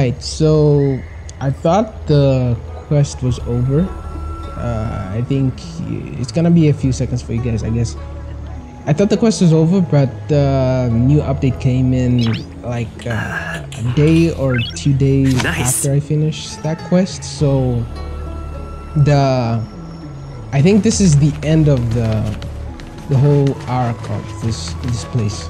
Alright, so I thought the quest was over. I think it's gonna be a few seconds for you guys, I guess. I thought the quest was over, but the new update came in like a day or 2 days after I finished that quest. So I think this is the end of the whole arc of this place.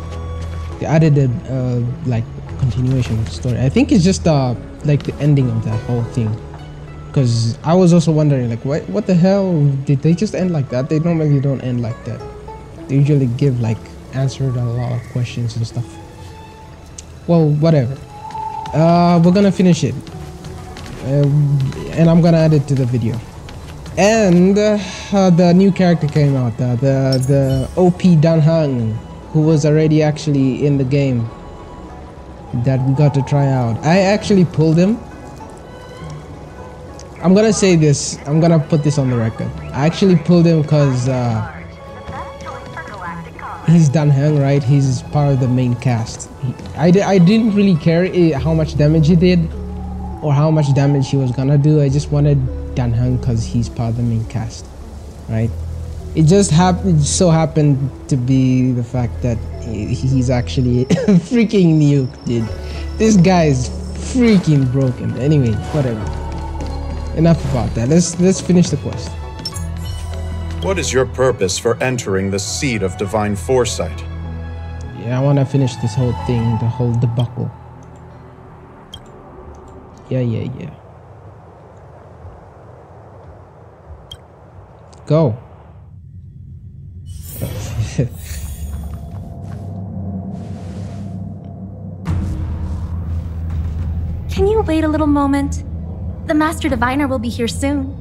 They added a like continuation of the story. I think it's just like the ending of that whole thing. Because I was also wondering, like, what the hell, did they just end like that? They normally don't end like that. They usually give like answered a lot of questions and stuff. Well, whatever. We're gonna finish it, and I'm gonna add it to the video. And the new character came out, the OP Dan Hang, who was already actually in the game that we got to try out. I actually pulled him. I'm gonna say this, I'm gonna put this on the record. I actually pulled him because he's Dan Heng, right? He's part of the main cast. I didn't really care how much damage he did or how much damage he was gonna do. I just wanted Dan Heng because he's part of the main cast, right? It just so happened to be the fact that he's actually freaking nuke, dude. This guy is freaking broken. Anyway, whatever. Enough about that. Let's finish the quest. What is your purpose for entering the seat of divine foresight? Yeah, I want to finish this whole thing, the whole debacle. Yeah. Go. Can you wait a little moment? The Master Diviner will be here soon.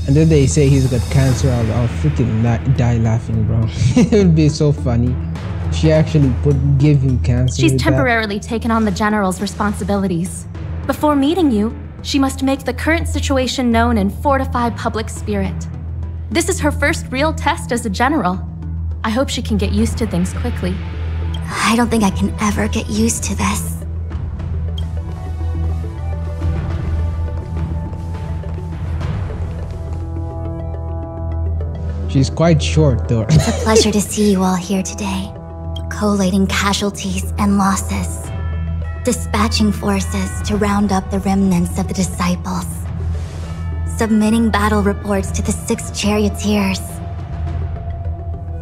And then they say he's got cancer. I'll freaking die laughing, bro. It would be so funny. She actually give him cancer. She's temporarily taken on the General's responsibilities. Before meeting you, she must make the current situation known and fortify public spirit. This is her first real test as a General. I hope she can get used to things quickly. I don't think I can ever get used to this. She's quite short, though. It's a pleasure to see you all here today, collating casualties and losses, dispatching forces to round up the remnants of the disciples, submitting battle reports to the 6 charioteers.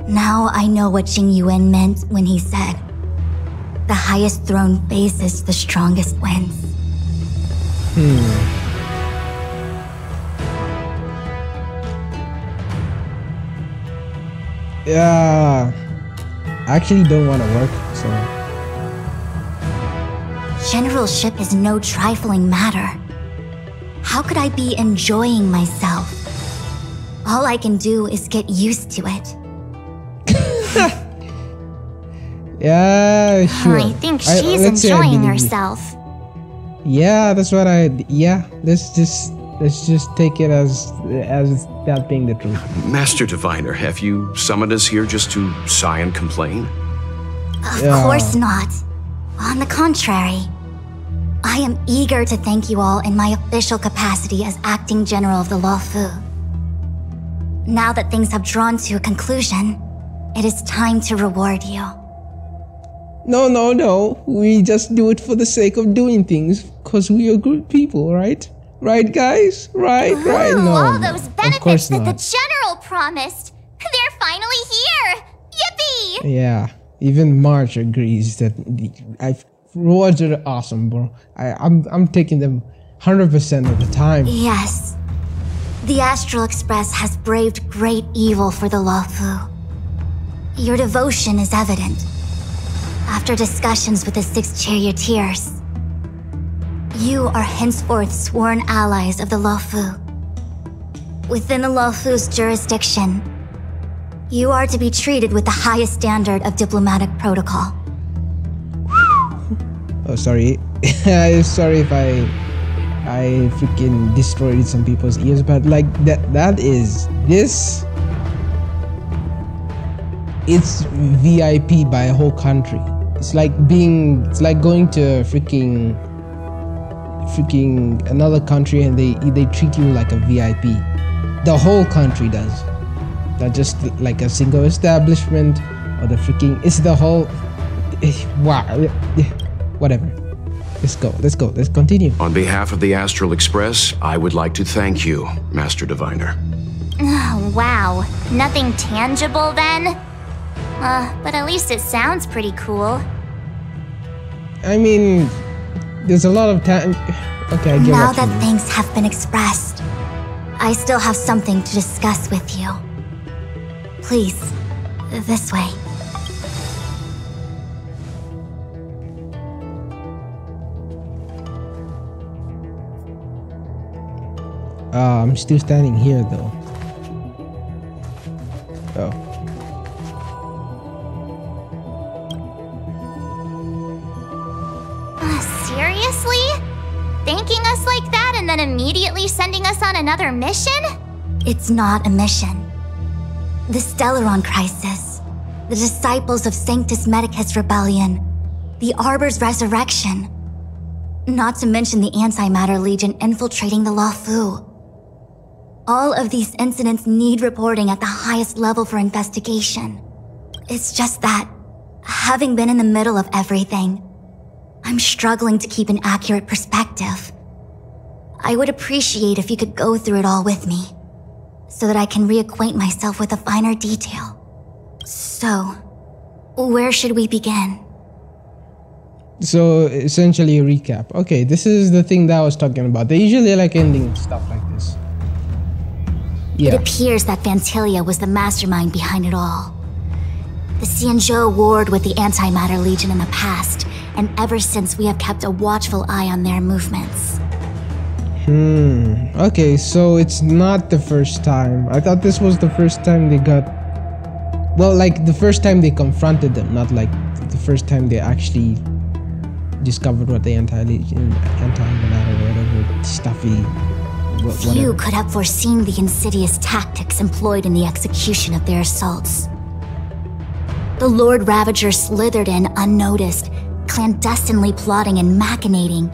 Now I know what Jing Yuan meant when he said, "The highest throne faces the strongest wins." Yeah, I actually don't want to work, so. Generalship is no trifling matter. How could I be enjoying myself? All I can do is get used to it. Yeah, sure. I think she's enjoying herself. Yeah, that's what let's just take it as that being the truth. Master Diviner, have you summoned us here just to sigh and complain? Of course not. On the contrary, I am eager to thank you all in my official capacity as acting general of the Luofu. Now that things have drawn to a conclusion, it is time to reward you. No. We just do it for the sake of doing things, because we are good people, right? Right, guys? Right. No, all those benefits that not. the General promised. They're finally here! Yippee! Yeah, even March agrees that rewards are awesome, bro. I'm taking them 100% of the time. Yes. The Astral Express has braved great evil for the Luofu. Your devotion is evident. After discussions with the 6 charioteers, you are henceforth sworn allies of the Luofu. Within the Luofu's jurisdiction, you are to be treated with the highest standard of diplomatic protocol. Oh, sorry. Sorry if I freaking destroyed some people's ears, but like it's VIP by a whole country. It's like going to freaking another country and they treat you like a VIP. The whole country does. Not just like a single establishment or the freaking. It's the whole. Wow. Whatever. Let's go. Let's continue. On behalf of the Astral Express, I would like to thank you, Master Diviner. Oh, wow. Nothing tangible then? But at least it sounds pretty cool. I mean, there's a lot of time. Okay, I get Now what you that mean. things have been expressed, I still have something to discuss with you. Please, this way. I'm still standing here though. Oh. Seriously? Thanking us like that and then immediately sending us on another mission? It's not a mission. The Stellaron crisis, the disciples of Sanctus Medicus rebellion, the Arbor's resurrection, not to mention the Antimatter Legion infiltrating the Luofu. All of these incidents need reporting at the highest level for investigation. It's just that, having been in the middle of everything, I'm struggling to keep an accurate perspective. I would appreciate if you could go through it all with me, so that I can reacquaint myself with a finer detail. So, where should we begin? So essentially a recap. Okay, this is the thing that I was talking about. They usually like ending stuff like this. It Yeah. appears that Vantilia was the mastermind behind it all. The Xianzhou warred with the Antimatter Legion in the past, and ever since we have kept a watchful eye on their movements. Okay, so it's not the first time. I thought this was the first time they got... Well, like the first time they confronted them, not like the first time they actually discovered what the anti-matter or whatever stuffy... Few whatever. could have foreseen the insidious tactics employed in the execution of their assaults. The Lord Ravager slithered in unnoticed, clandestinely plotting and machinating,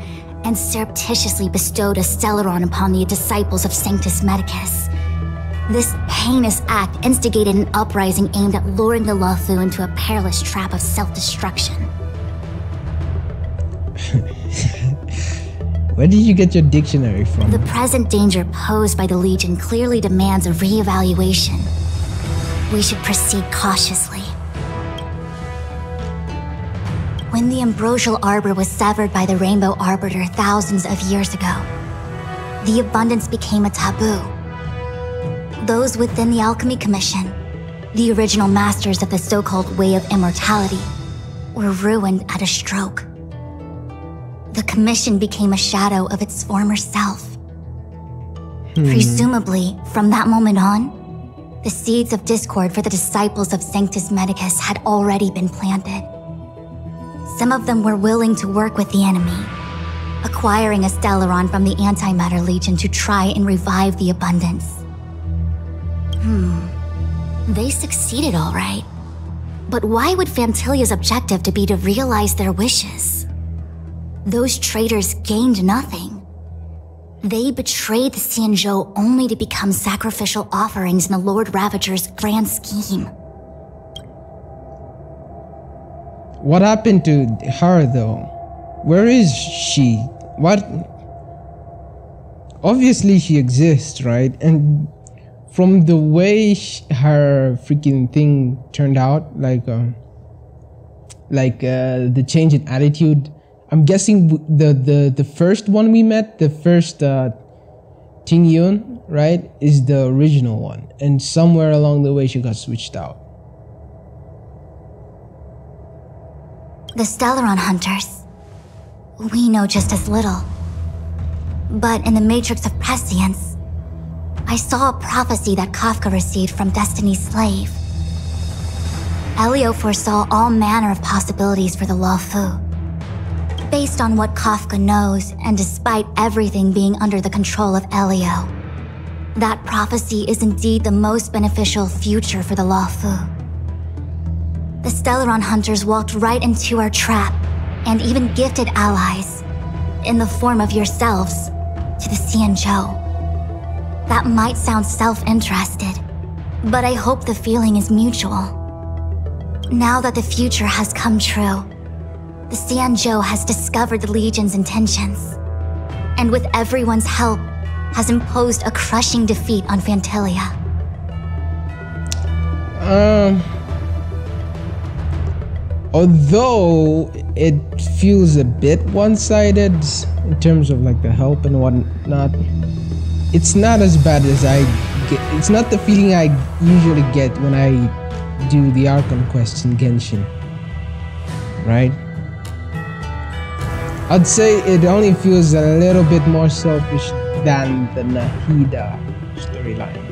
and surreptitiously bestowed a Stellaron upon the disciples of Sanctus Medicus. This heinous act instigated an uprising aimed at luring the Luofu into a perilous trap of self-destruction. Where did you get your dictionary from? The present danger posed by the Legion clearly demands a re-evaluation. We should proceed cautiously. When the ambrosial arbor was severed by the Rainbow Arbiter thousands of years ago, the abundance became a taboo. Those within the Alchemy Commission, the original masters of the so-called Way of Immortality, were ruined at a stroke. The Commission became a shadow of its former self. Presumably, from that moment on, the seeds of discord for the disciples of Sanctus Medicus had already been planted. Some of them were willing to work with the enemy, acquiring a Stellaron from the Antimatter Legion to try and revive the abundance. They succeeded all right. But why would Fantilia's objective to be to realize their wishes? Those traitors gained nothing. They betrayed the Xianzhou only to become sacrificial offerings in the Lord Ravager's grand scheme. What happened to her though? Where is she? What? Obviously she exists, right? And from the way her freaking thing turned out, like the change in attitude, I'm guessing the first one we met, the first Ting Yun, right, is the original one, and somewhere along the way she got switched out. The Stellaron Hunters. We know just as little. But in the Matrix of Prescience, I saw a prophecy that Kafka received from Destiny's slave. Elio foresaw all manner of possibilities for the Luofu. Based on what Kafka knows, and despite everything being under the control of Elio, that prophecy is indeed the most beneficial future for the Luofu. The Stellaron hunters walked right into our trap and even gifted allies, in the form of yourselves, to the Xianzhou. That might sound self-interested, but I hope the feeling is mutual. Now that the future has come true, the Xianzhou has discovered the Legion's intentions, and with everyone's help, has imposed a crushing defeat on Fantilia. Although it feels a bit one-sided in terms of like the help and whatnot, it's not as bad as I get. It's not the feeling I usually get when I do the Archon quests in Genshin, right? I'd say it only feels a little bit more selfish than the Nahida storyline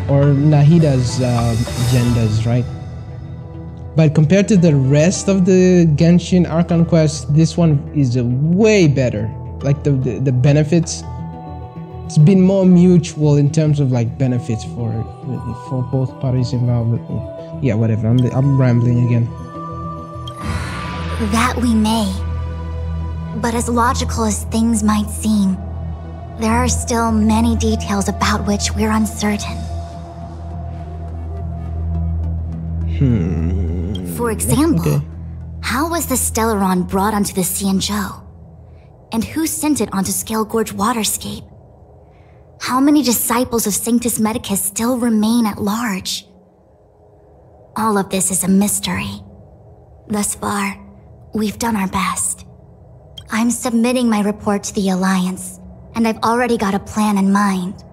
or Nahida's agendas, right? But compared to the rest of the Genshin Archon quests, this one is way better. Like the benefits, it's been more mutual in terms of like benefits for both parties involved. Yeah, whatever. I'm rambling again. That we may. But as logical as things might seem, there are still many details about which we're uncertain. For example, how was the Stellaron brought onto the Xianzhou? And who sent it onto Scale Gorge Waterscape? How many disciples of Sanctus Medicus still remain at large? All of this is a mystery. Thus far, we've done our best. I'm submitting my report to the Alliance, and I've already got a plan in mind.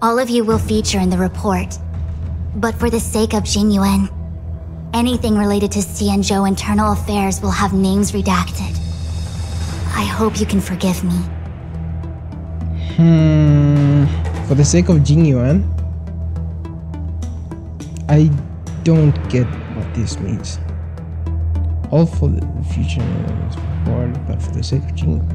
All of you will feature in the report, but for the sake of Jingyuan, anything related to Xianzhou internal affairs will have names redacted. I hope you can forgive me. For the sake of Jingyuan, I don't get what this means. All for the future report, but for the sake of Jingyuan.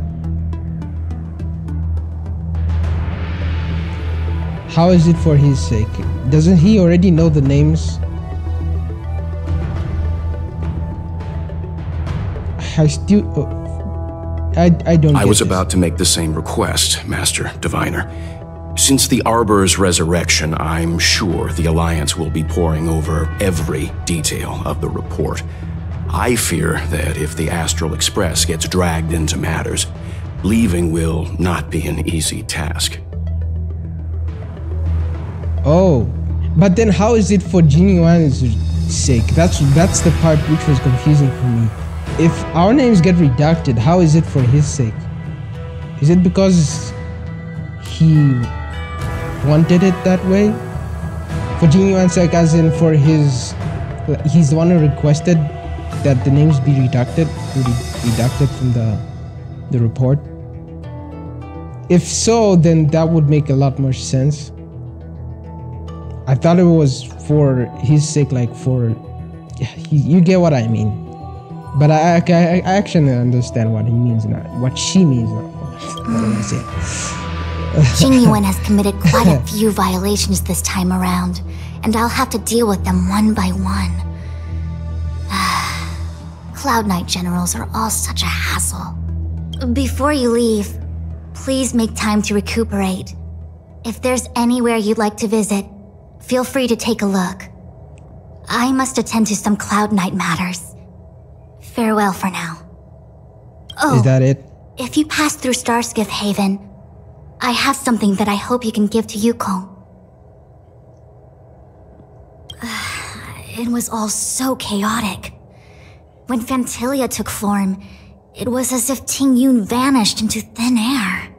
How is it for his sake? Doesn't he already know the names? I still... I don't I get was this. about to make the same request, Master Diviner. Since the Arbor's resurrection, I'm sure the Alliance will be poring over every detail of the report. I fear that if the Astral Express gets dragged into matters, leaving will not be an easy task. Oh, but then how is it for Jingyuan's sake? That's the part which was confusing for me. If our names get redacted, how is it for his sake? Is it because he wanted it that way? For Jingyuan's sake, as in for his... He's the one who requested that the names be redacted from the report? If so, then that would make a lot more sense. I thought it was for his sake, like for... You get what I mean. But I actually understand what he means now. What she means now. What am I saying? Jingyuan has committed quite a few violations this time around, and I'll have to deal with them one by one. Cloud Knight generals are all such a hassle. Before you leave, please make time to recuperate. If there's anywhere you'd like to visit, feel free to take a look. I must attend to some Cloud Knight matters. Farewell for now. Oh, Is that it? if you pass through Starskiff Haven, I have something that I hope you can give to Yukong. It was all so chaotic. When Fantilia took form, it was as if Tingyun vanished into thin air.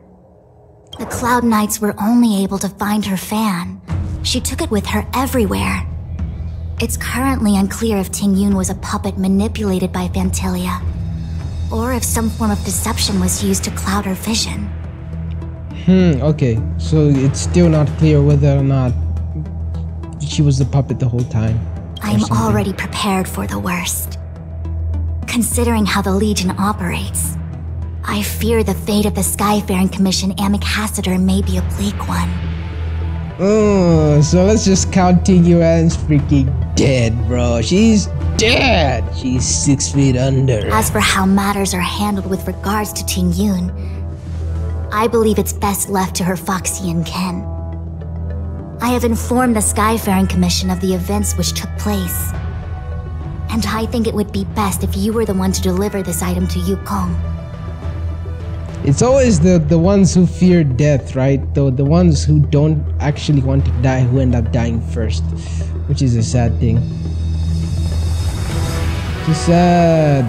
The Cloud Knights were only able to find her fan. She took it with her everywhere. It's currently unclear if Tingyun was a puppet manipulated by Fantilia, or if some form of deception was used to cloud her vision. Okay. So it's still not clear whether or not she was the puppet the whole time. I'm already prepared for the worst. Considering how the Legion operates, I fear the fate of the Skyfaring Commission amicassador may be a bleak one. Oh, so let's just count Tingyuan's freaking dead, bro. She's dead. She's 6 feet under. As for how matters are handled with regards to Ting Yun, I believe it's best left to her Foxian ken. I have informed the Skyfaring Commission of the events which took place, and I think it would be best if you were the one to deliver this item to Yukong. It's always the ones who fear death, right? The ones who don't actually want to die who end up dying first, which is a sad thing. It's a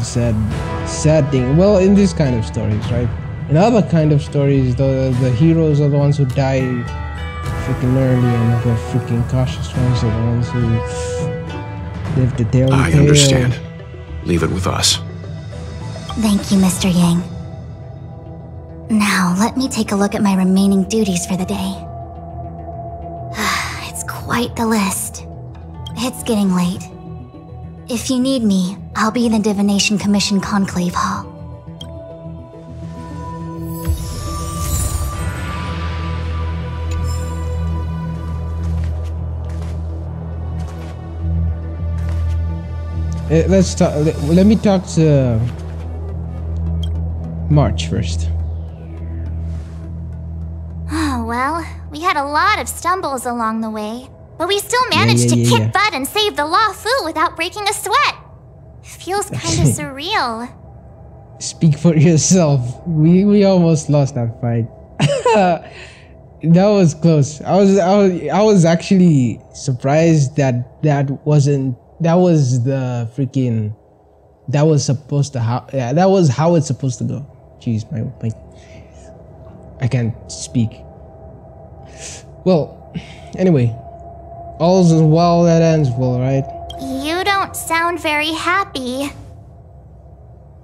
sad thing. Well, in this kind of stories, right? In other kind of stories, the heroes are the ones who die freaking early, and the freaking cautious ones are the ones who live to tell the tale. I understand. Leave it with us. Thank you, Mr. Yang. Now, let me take a look at my remaining duties for the day. It's quite the list. It's getting late. If you need me, I'll be in the Divination Commission Conclave Hall. Let's talk. Let me talk to March first. Oh, well, we had a lot of stumbles along the way, but we still managed to kick butt and save the Law Fu without breaking a sweat. Feels kind of surreal. Speak for yourself. We almost lost that fight. That was close. I was actually surprised that that was supposed to that was how it's supposed to go. Jeez, my I can't speak. Well, anyway, all's well that ends well, right? You don't sound very happy.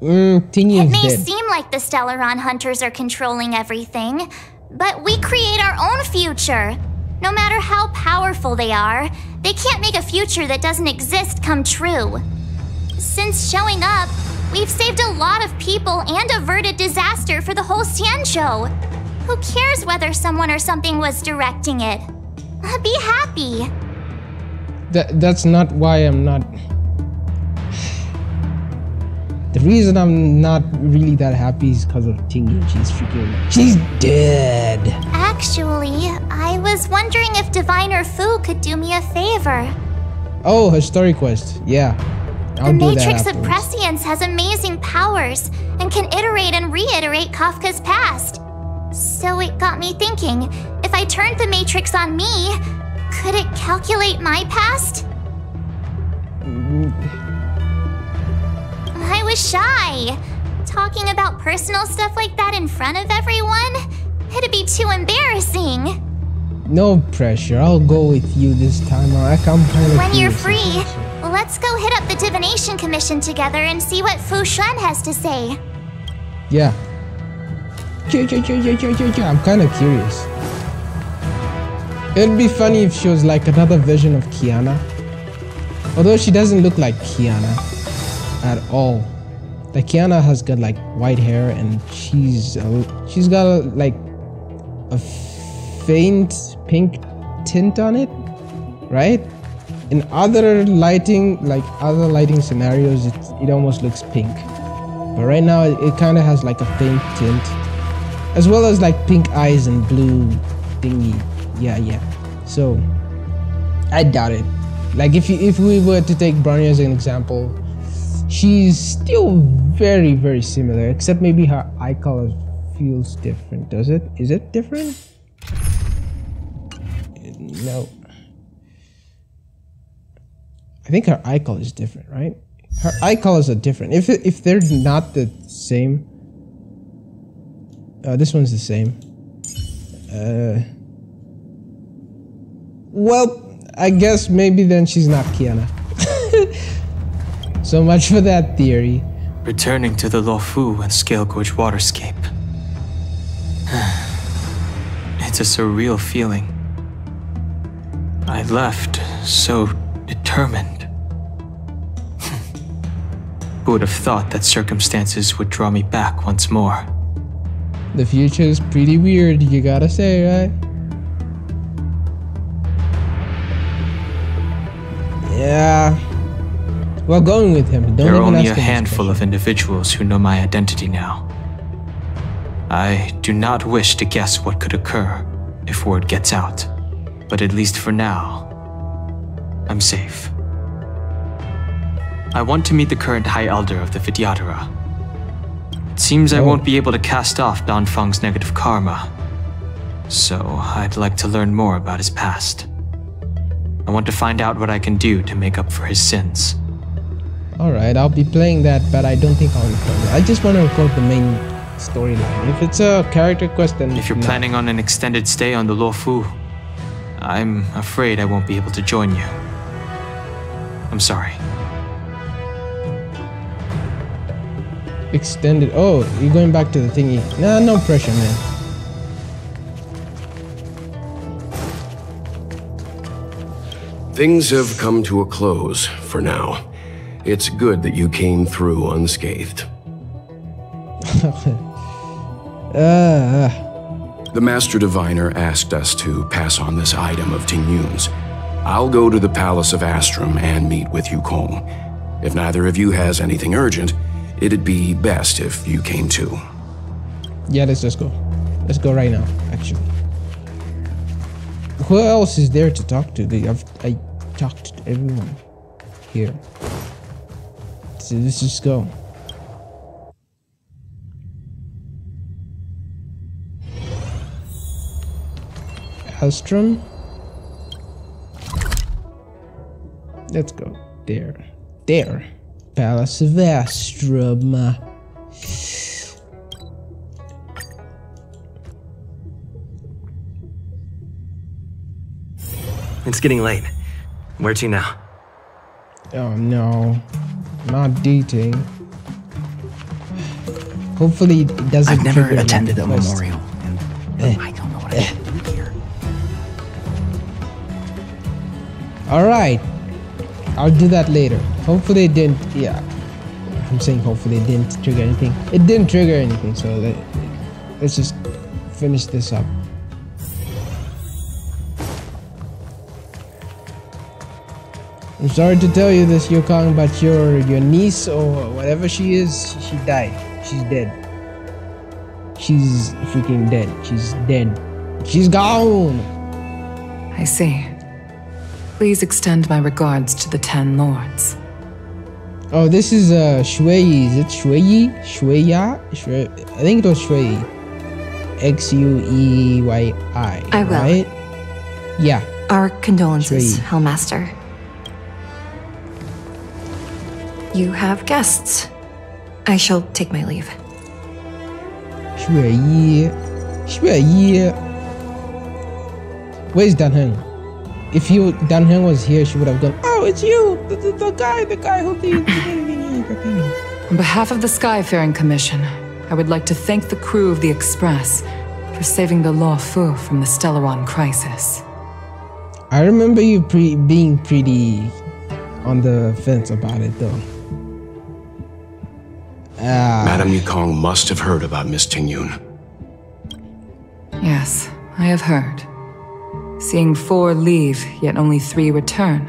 Tingy's It may dead. seem like the Stellaron Hunters are controlling everything, but we create our own future. No matter how powerful they are, they can't make a future that doesn't exist come true. Since showing up, we've saved a lot of people and averted disaster for the whole Xianzhou. Who cares whether someone or something was directing it? Be happy. That's not why I'm not. The reason I'm not really that happy is because of Tingy. She's dead. Actually, I was wondering if Diviner Fu could do me a favor. Oh, her story quest. Yeah. I'll The do that Matrix of afterwards. Prescience has amazing powers and can iterate and reiterate Kafka's past. So it got me thinking, if I turned the Matrix on me, could it calculate my past? I was shy. Talking about personal stuff like that in front of everyone, it'd be too embarrassing. No pressure. I'll go with you this time. I'm kind of When you're curious free, about it. let's go hit up the Divination Commission together and see what Fu Shen has to say. Yeah. I'm kind of curious. It'd be funny if she was like another version of Kiana. Although she doesn't look like Kiana at all. Like Kiana has got like white hair and she's got like a faint pink tint on it, right? In other lighting scenarios, it almost looks pink. But right now it kind of has like a faint tint. As well as like pink eyes and blue thingy. Yeah. So I doubt it. Like if we were to take Bronny as an example, she's still very, very similar, except maybe her eye color feels different. Does it? Is it different? No. I think her eye color is different, right? Her eye colors are different. If they're not the same. This one's the same. Well, I guess maybe then she's not Kiana. So much for that theory. Returning to the Luofu and Scale Gorge waterscape. It's a surreal feeling. I left so determined. Who would have thought that circumstances would draw me back once more? The future is pretty weird, you gotta say, right? Yeah. We're going with him. Don't There are even only ask a him this handful of question. individuals who know my identity now. I do not wish to guess what could occur if word gets out, but at least for now, I'm safe. I want to meet the current High Elder of the Vidyadhara. It seems I won't be able to cast off Danfang's negative karma, so I'd like to learn more about his past. I want to find out what I can do to make up for his sins. Alright, I'll be playing that, but I don't think I'll record it. I just want to record the main storyline. If it's a character quest, then... If you're planning on an extended stay on the Luofu, I'm afraid I won't be able to join you. I'm sorry. Extended... Oh, you're going back to the thingy. Nah, no pressure, man. Things have come to a close for now. It's good that you came through unscathed. The Master Diviner asked us to pass on this item of Tingyun's. I'll go to the Palace of Astrum and meet with Yukong. If neither of you has anything urgent, it'd be best if you came too. Yeah, let's just go. Let's go right now, actually. Who else is there to talk to? I talked to everyone here. So let's just go. Astrum. Let's go. There. There. Palace of Astrum. It's getting late. Where to now? Oh no. Not dating. Hopefully it doesn't. I've never trigger attended a any quest. memorial, and I don't know what I should do here. Alright. I'll do that later. Hopefully it didn't. Yeah. I'm saying hopefully it didn't trigger anything. It didn't trigger anything, so let's just finish this up. I'm sorry to tell you this, Yukong, but your niece or whatever she is, she died. She's dead. She's freaking dead. She's dead. She's gone. I see. Please extend my regards to the 10 lords. Oh, this is Shui. Is it Shui? Shueya? I think it was Shui. Xueyi. I will. Right? Yeah. Our condolences, Shui. Hellmaster. You have guests. I shall take my leave. Shueyi. Where's Danheng? If Danheng was here, she would have gone, oh, it's you! The guy who did the thing. On behalf of the Skyfaring Commission, I would like to thank the crew of the Express for saving the Luofu from the Stellaron crisis. I remember you being pretty on the fence about it, though. Madame Yukong must have heard about Miss Tingyun. Yes, I have heard. Seeing 4 leave, yet only 3 return,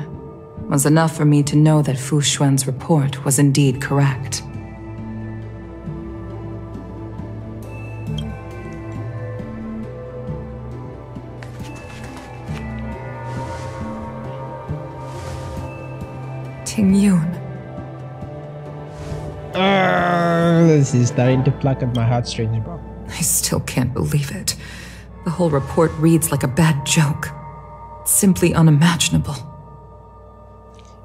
was enough for me to know that Fu Xuan's report was indeed correct. Tingyun. This is starting to pluck at my heartstrings, bro. I still can't believe it. The whole report reads like a bad joke. It's simply unimaginable.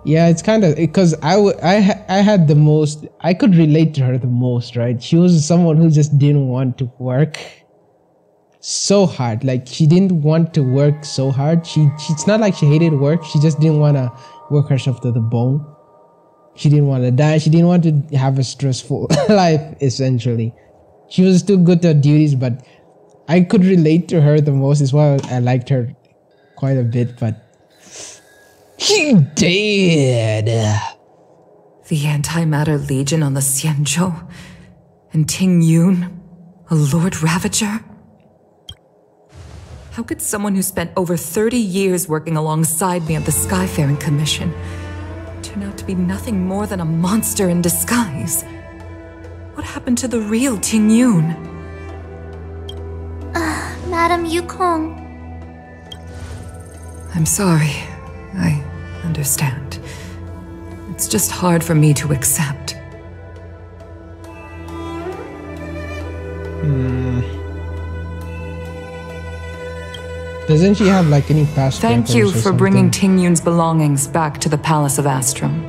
Yeah, it's kind of because I had the most. I could relate to her the most, right? She was someone who just didn't want to work so hard. Like she didn't want to work so hard. It's not like she hated work. She just didn't want to work herself to the bone. She didn't want to die. She didn't want to have a stressful life, essentially. She was still good at duties, but I could relate to her the most. As well, I liked her quite a bit, but she did. The Antimatter Legion on the Xianzhou, and Tingyun, a Lord Ravager? How could someone who spent over 30 years working alongside me at the Skyfaring Commission turn out to be nothing more than a monster in disguise. What happened to the real Ting Yun? Madam Yukong. I'm sorry. I understand. It's just hard for me to accept. Doesn't she have like any past Thank records you or for bringing something? Ting Yun's belongings back to the Palace of Astrum.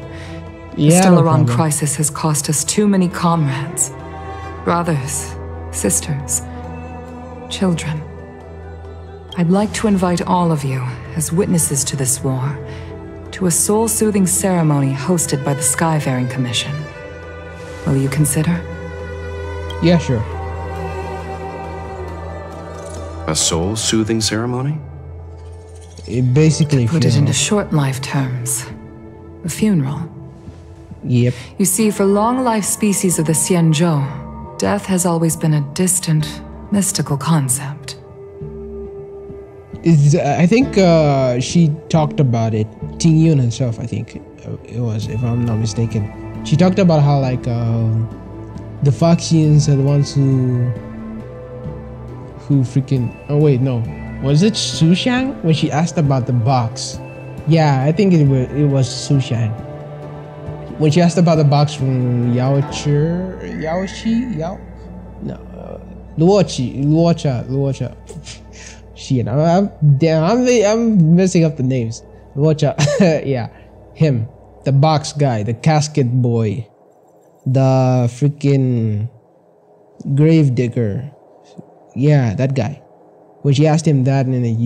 The Yeah, no Stellaron problem. crisis has cost us too many comrades. Brothers, sisters, children. I'd like to invite all of you, as witnesses to this war, to a soul-soothing ceremony hosted by the Skyfaring Commission. Will you consider? Yeah, sure. A soul-soothing ceremony? It basically Put it funeral. into short life terms. A funeral. Yep. You see, for long-life species of the Xianzhou, death has always been a distant, mystical concept. I think she talked about it. Ting Yun herself, I think it was, if I'm not mistaken. She talked about how like the Foxians are the ones who freaking. Oh wait, no. Was it Sushang when she asked about the box? Yeah, I think it was Sushang. When she asked about the box from Luocha. Shit, I'm messing up the names. Luocha, yeah, him, the box guy, the casket boy, the freaking grave digger. Yeah, that guy. When she asked him that, and then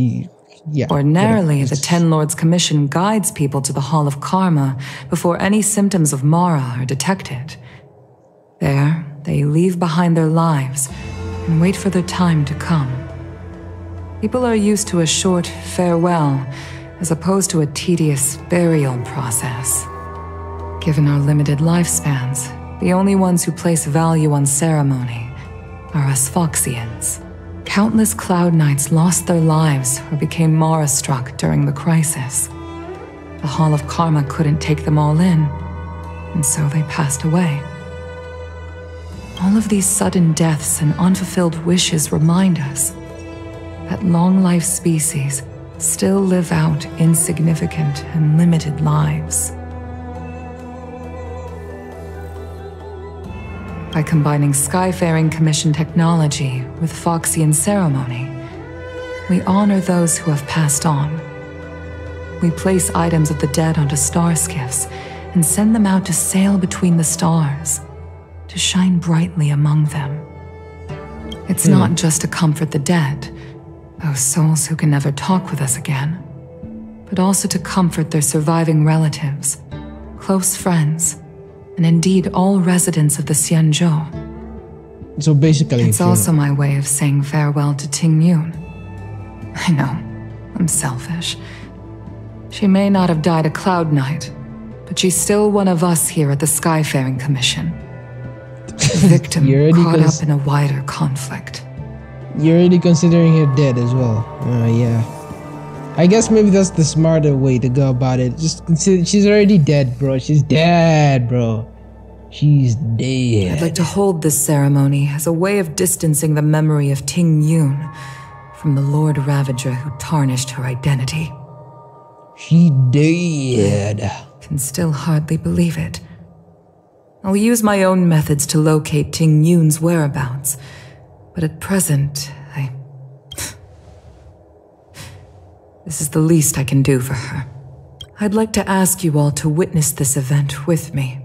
yeah. Ordinarily, the Ten Lords Commission guides people to the Hall of Karma before any symptoms of Mara are detected. There, they leave behind their lives and wait for their time to come. People are used to a short farewell as opposed to a tedious burial process. Given our limited lifespans, the only ones who place value on ceremony are us Foxians. Countless Cloud Knights lost their lives or became Mara-struck during the crisis. The Hall of Karma couldn't take them all in, and so they passed away. All of these sudden deaths and unfulfilled wishes remind us that long-life species still live out insignificant and limited lives. By combining Skyfaring Commission technology with Foxian ceremony, we honor those who have passed on. We place items of the dead onto star skiffs and send them out to sail between the stars, to shine brightly among them. It's not just to comfort the dead, those souls who can never talk with us again, but also to comfort their surviving relatives, close friends, and indeed all residents of the Xianzhou. So basically, It's also my way of saying farewell to Ting Yun. I know, I'm selfish. She may not have died a Cloud Knight, but she's still one of us here at the Skyfaring Commission. A victim caught up in a wider conflict. You're already considering her dead as well. Yeah. I guess maybe that's the smarter way to go about it. Just consider she's already dead, bro. She's dead, bro. She's dead. I'd like to hold this ceremony as a way of distancing the memory of Ting Yun from the Lord Ravager who tarnished her identity. She dead. I can still hardly believe it. I'll use my own methods to locate Ting Yun's whereabouts, but at present, this is the least I can do for her. I'd like to ask you all to witness this event with me.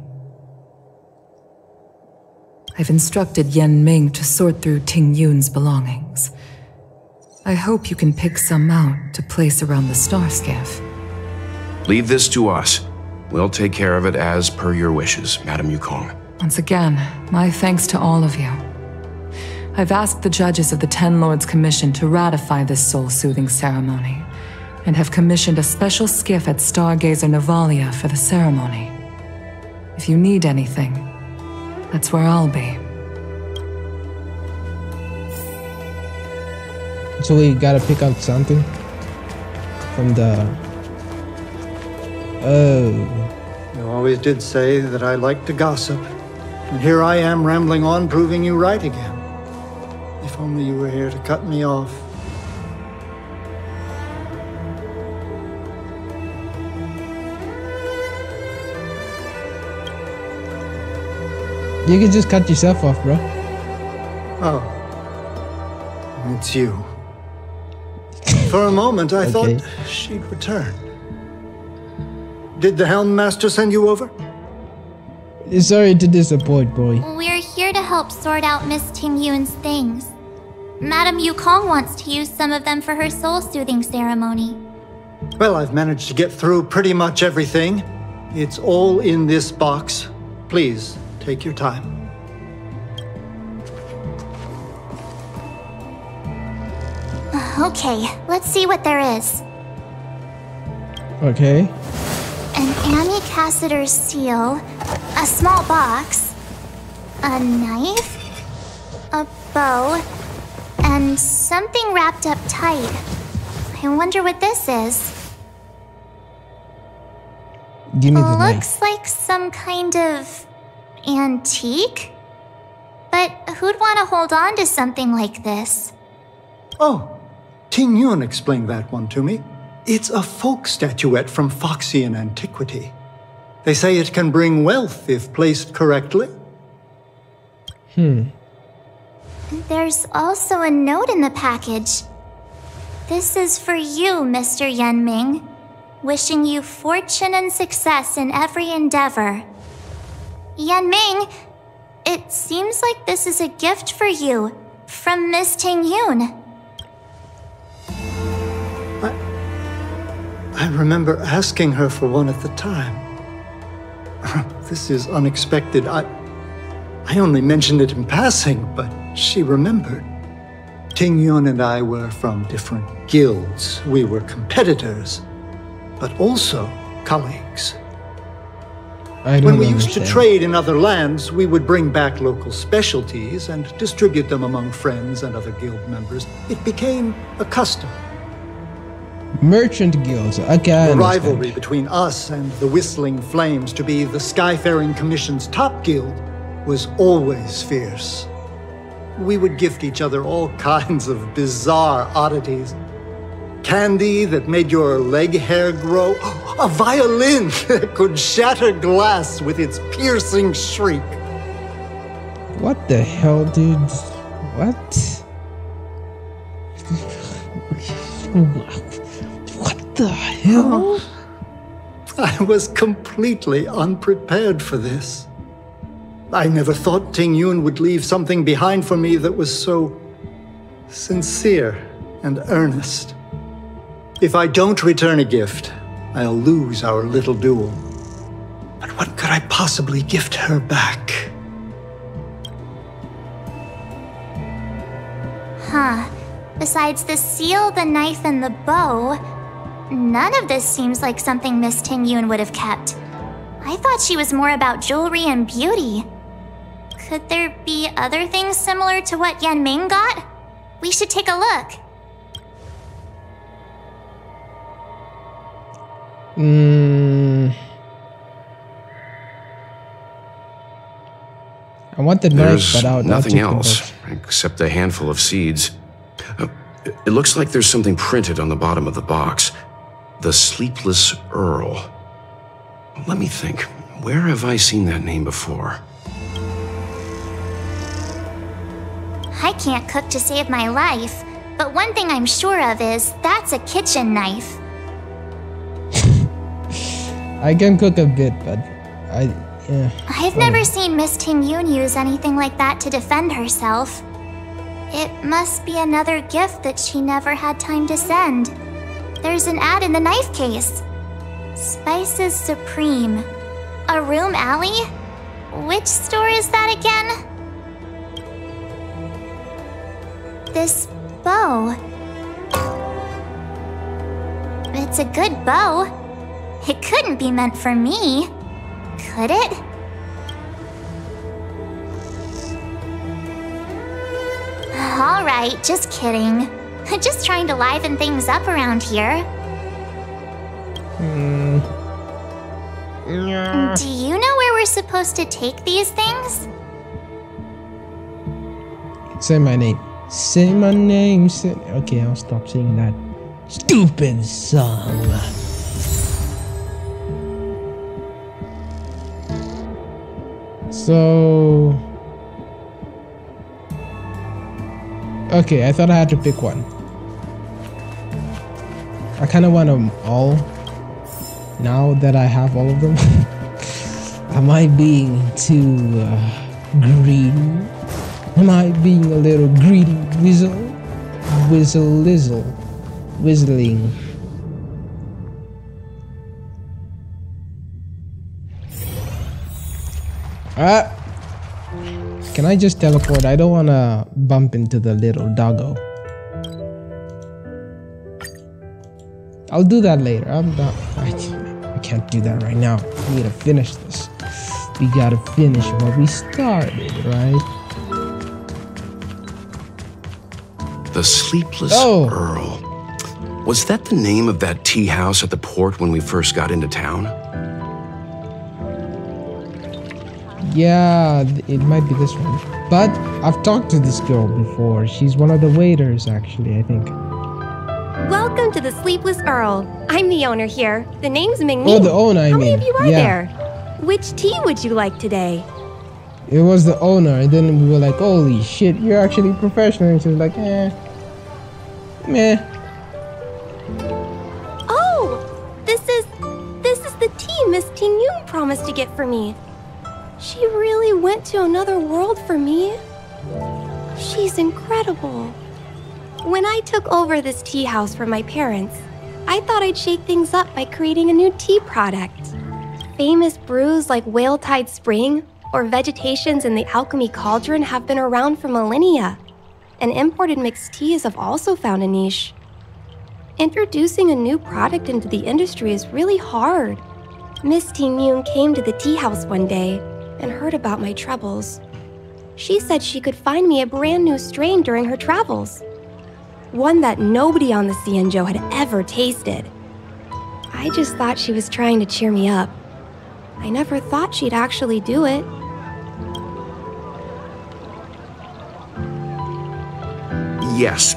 I've instructed Yen Ming to sort through Ting Yun's belongings. I hope you can pick some out to place around the star skiff. Leave this to us. We'll take care of it as per your wishes, Madam Yukong. Once again, my thanks to all of you. I've asked the judges of the Ten Lords Commission to ratify this soul-soothing ceremony, and have commissioned a special skiff at Stargazer Navalia for the ceremony. If you need anything, that's where I'll be. So we gotta pick out something from the... Oh. You always did say that I like to gossip. And here I am rambling on, proving you right again. If only you were here to cut me off. You can just cut yourself off, bro. Oh. It's you. For a moment, I thought she'd return. Did the Helm Master send you over? Sorry to disappoint, boy. We're here to help sort out Miss Ting-Yun's things. Madame Yukong wants to use some of them for her soul-soothing ceremony. Well, I've managed to get through pretty much everything. It's all in this box. Please, take your time. Okay, let's see what there is. Okay. An amicassador seal, a small box, a knife, a bow, and something wrapped up tight. I wonder what this is. Give me the knife. Looks like some kind of antique? But who'd want to hold on to something like this? Oh, Ting-Yun explained that one to me. It's a folk statuette from Foxian antiquity. They say it can bring wealth if placed correctly. There's also a note in the package. This is for you, Mr. Yanming. Wishing you fortune and success in every endeavor. Yanming, it seems like this is a gift for you from Miss Ting-Yun. I remember asking her for one at the time. This is unexpected. I only mentioned it in passing, but she remembered. Ting-Yun and I were from different guilds. We were competitors, but also colleagues. When we used to trade in other lands, we would bring back local specialties and distribute them among friends and other guild members. It became a custom. Merchant guilds, okay. The rivalry between us and the Whistling Flames to be the Skyfaring Commission's top guild was always fierce. We would gift each other all kinds of bizarre oddities. Candy that made your leg hair grow. A violin that could shatter glass with its piercing shriek. What the hell, dude? What? What the hell? I was completely unprepared for this. I never thought Ting-Yun would leave something behind for me that was so sincere and earnest. If I don't return a gift, I'll lose our little duel. But what could I possibly gift her back? Huh. Besides the seal, the knife, and the bow, none of this seems like something Miss Ting-Yun would have kept. I thought she was more about jewelry and beauty. Could there be other things similar to what Yanming got? We should take a look. I want the knife, but I'll nothing else except a handful of seeds. It looks like there's something printed on the bottom of the box. The Sleepless Earl. Let me think. Where have I seen that name before? I can't cook to save my life, but one thing I'm sure of is that's a kitchen knife. I can cook a bit, but I've never seen Miss Ting-Yun use anything like that to defend herself. It must be another gift that she never had time to send. There's an ad in the knife case. Spices Supreme. A room alley? Which store is that again? This bow. It's a good bow. It couldn't be meant for me, could it? All right, just kidding. Just trying to liven things up around here. Do you know where we're supposed to take these things? Say my name. Say my name. Say... Okay, I'll stop singing that stupid song. So... Okay, I thought I had to pick one. I kind of want them all. Now that I have all of them. Am I being too greedy? Am I being a little greedy? Whistling. Can I just teleport? I don't want to bump into the little doggo. I'll do that later. I'm not. I can't do that right now. We need to finish this. We gotta finish what we started, right? The Sleepless Earl. Was that the name of that tea house at the port when we first got into town? Yeah, it might be this one. But I've talked to this girl before. She's one of the waiters, actually, I think. Welcome to the Sleepless Earl. I'm the owner here. The name's Ming. Oh, the owner, I mean. How many of you are there? Which tea would you like today? It was the owner, and then we were like, holy shit, you're actually professional. And she was like, meh. Oh, this is the tea Miss Ting Yun promised to get for me. She really went to another world for me. She's incredible. When I took over this tea house from my parents, I thought I'd shake things up by creating a new tea product. Famous brews like Whale Tide Spring or Vegetations in the Alchemy Cauldron have been around for millennia, and imported mixed teas have also found a niche. Introducing a new product into the industry is really hard. Miss Ting Yun came to the tea house one day and heard about my troubles. She said she could find me a brand new strain during her travels. One that nobody on the Xianzhou had ever tasted. I just thought she was trying to cheer me up. I never thought she'd actually do it. Yes.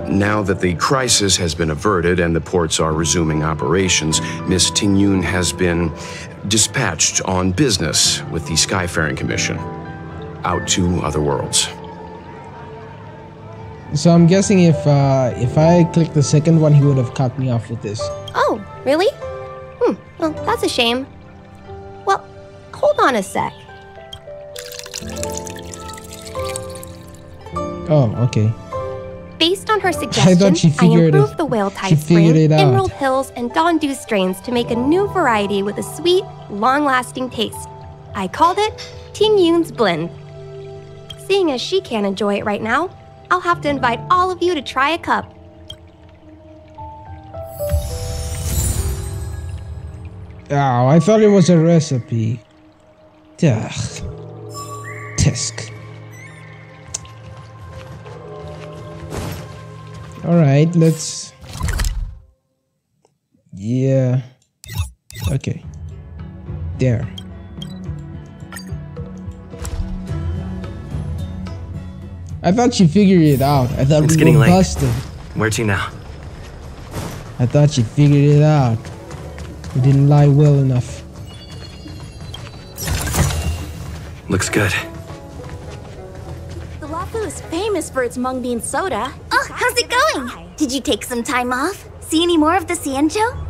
Now that the crisis has been averted and the ports are resuming operations, Miss Ting Yun has been dispatched on business with the Skyfaring Commission out to other worlds. So I'm guessing if I click the second one, he would have cut me off with this. Oh, really? Well, that's a shame. Well, hold on a sec. Oh, okay. Based on her suggestion, I improved the Whale Tide Spring, Emerald Hills, and Dondu strains to make a new variety with a sweet, long-lasting taste. I called it Ting Yun's Blend. Seeing as she can't enjoy it right now, I'll have to invite all of you to try a cup. Oh, I thought it was a recipe. Ugh. Tisk. Alright, let's... Yeah. Okay. There. I thought she figured it out. I thought we were busted. Where to now? I thought she figured it out. It didn't lie well enough. Looks good. The Lafu is famous for its mung bean soda. Oh, how's it going? Did you take some time off? See any more of the Xianzhou?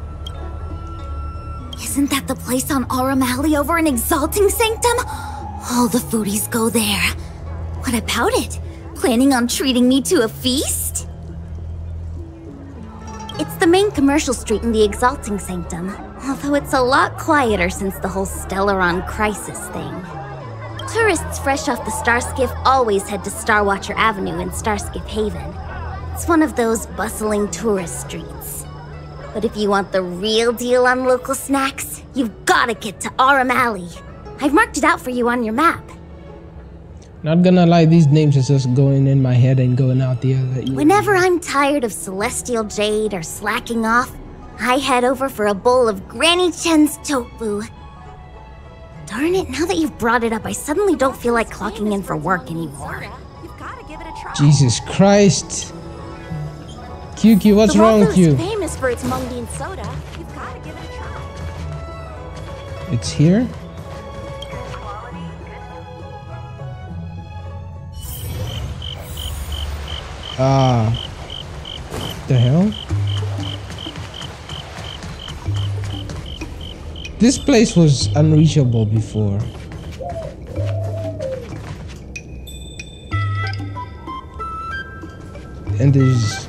Isn't that the place on Aurum Alley over in Exalting Sanctum? All the foodies go there. What about it? Planning on treating me to a feast? It's the main commercial street in the Exalting Sanctum, although it's a lot quieter since the whole Stellaron crisis thing. Tourists fresh off the Starskiff always head to Starwatcher Avenue in Starskiff Haven. It's one of those bustling tourist streets. But if you want the real deal on local snacks, you've gotta get to Aurum Alley. I've marked it out for you on your map. Not gonna lie, these names are just going in my head and going out the other ear. Whenever I'm tired of Celestial Jade or slacking off, I head over for a bowl of Granny Chen's tofu. Darn it, now that you've brought it up, I suddenly don't feel like clocking in for work anymore. Jesus Christ. QQ, what's wrong with you? The Waffle is famous for its mung bean soda. You've got to give it a try. It's here? The hell? This place was unreachable before. And there's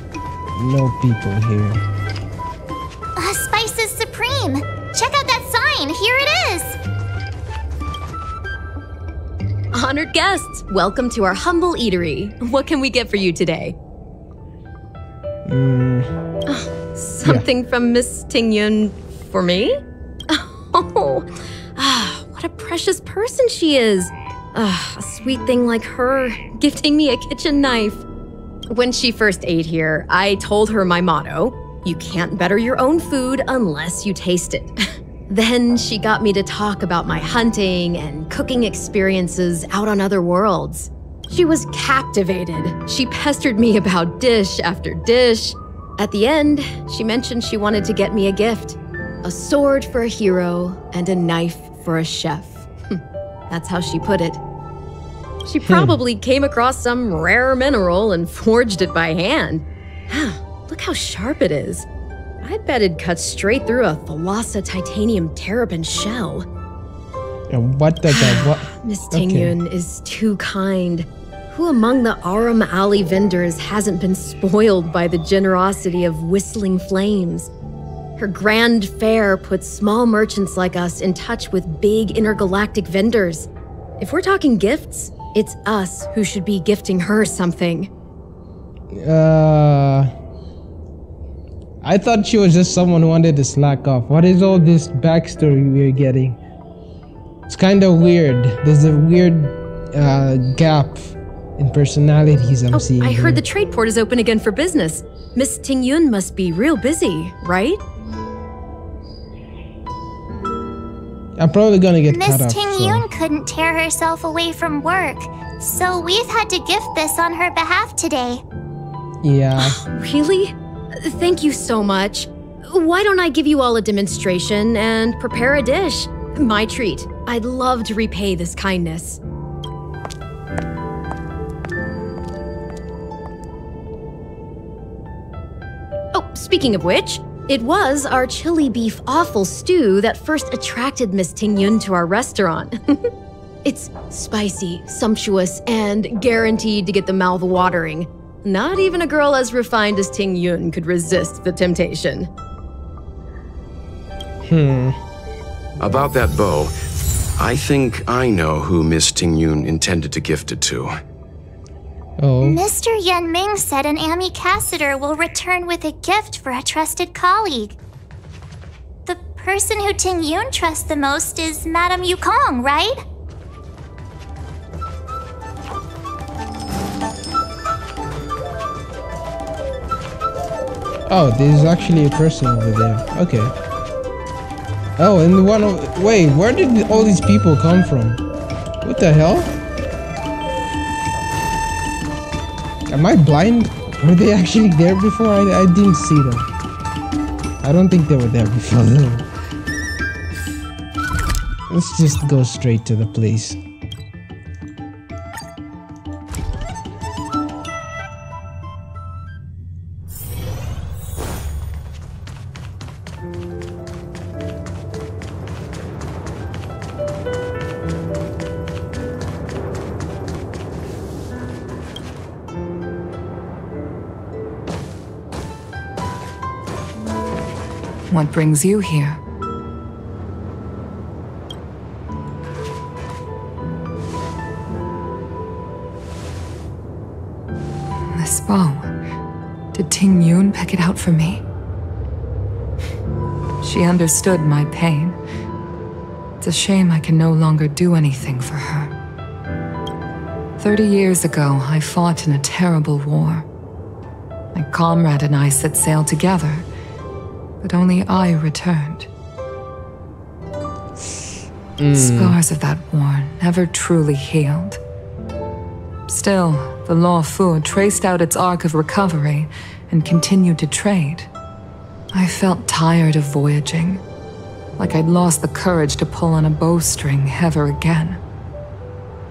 no people here. Spice is supreme. Check out that sign. Here it is. Honored guests, welcome to our humble eatery. What can we get for you today? Something from Miss Tingyun for me? Oh, what a precious person she is. A sweet thing like her, gifting me a kitchen knife. When she first ate here, I told her my motto, you can't better your own food unless you taste it. Then she got me to talk about my hunting and cooking experiences out on other worlds. She was captivated. She pestered me about dish after dish. At the end, she mentioned she wanted to get me a gift. A sword for a hero and a knife for a chef. That's how she put it. She probably came across some rare mineral and forged it by hand. Look how sharp it is. I bet it'd cut straight through a Thalassa titanium terrapin shell. And what the what? Miss Tingyun is too kind. Who among the Aram Alley vendors hasn't been spoiled by the generosity of whistling flames? Her grand fare puts small merchants like us in touch with big intergalactic vendors. If we're talking gifts, it's us who should be gifting her something. I thought she was just someone who wanted to slack off. What is all this backstory we're getting? It's kind of weird. There's a weird gap in personalities I'm seeing. I heard the trade port is open again for business. Miss Tingyun must be real busy, right? I'm probably gonna get cut off. Miss Tingyun couldn't tear herself away from work, so we've had to gift this on her behalf today. Yeah. Really? Thank you so much. Why don't I give you all a demonstration and prepare a dish? My treat. I'd love to repay this kindness. Oh, speaking of which, it was our chili beef offal stew that first attracted Miss Tingyun to our restaurant. It's spicy, sumptuous, and guaranteed to get the mouth watering. Not even a girl as refined as Tingyun could resist the temptation. About that bow, I think I know who Miss Tingyun intended to gift it to. Mr. Yan Ming said an amicassador will return with a gift for a trusted colleague. The person who Tingyun trusts the most is Madame Yukong, right? Oh, there's actually a person over there. Okay. Oh, and the one... Wait, where did all these people come from? What the hell? Am I blind? Were they actually there before? I didn't see them. I don't think they were there before. Let's just go straight to the place. What brings you here? This bow. Did Tingyun pick it out for me? She understood my pain. It's a shame I can no longer do anything for her. 30 years ago, I fought in a terrible war. My comrade and I set sail together, but only I returned. Scars of that war never truly healed. Still, the Law Fu traced out its arc of recovery and continued to trade. I felt tired of voyaging, like I'd lost the courage to pull on a bowstring ever again.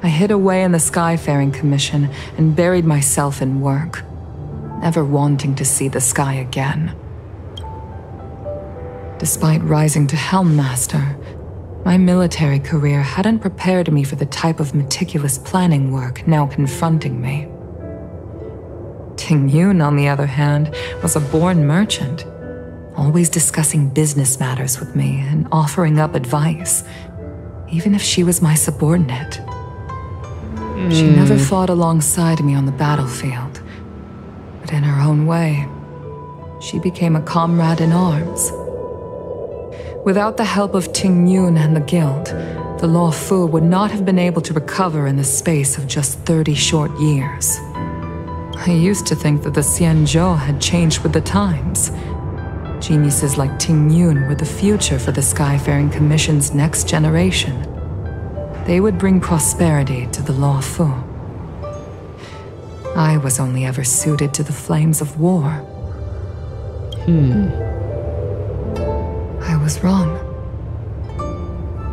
I hid away in the Skyfaring Commission and buried myself in work, never wanting to see the sky again. Despite rising to Helm Master, my military career hadn't prepared me for the type of meticulous planning work now confronting me. Ting Yun, on the other hand, was a born merchant, always discussing business matters with me and offering up advice, even if she was my subordinate. She never fought alongside me on the battlefield, but in her own way, she became a comrade in arms. Without the help of Ting Yun and the Guild, the Law Fu would not have been able to recover in the space of just 30 short years. I used to think that the Xianzhou had changed with the times. Geniuses like Ting Yun were the future for the Skyfaring Commission's next generation. They would bring prosperity to the Law Fu. I was only ever suited to the flames of war. I was wrong.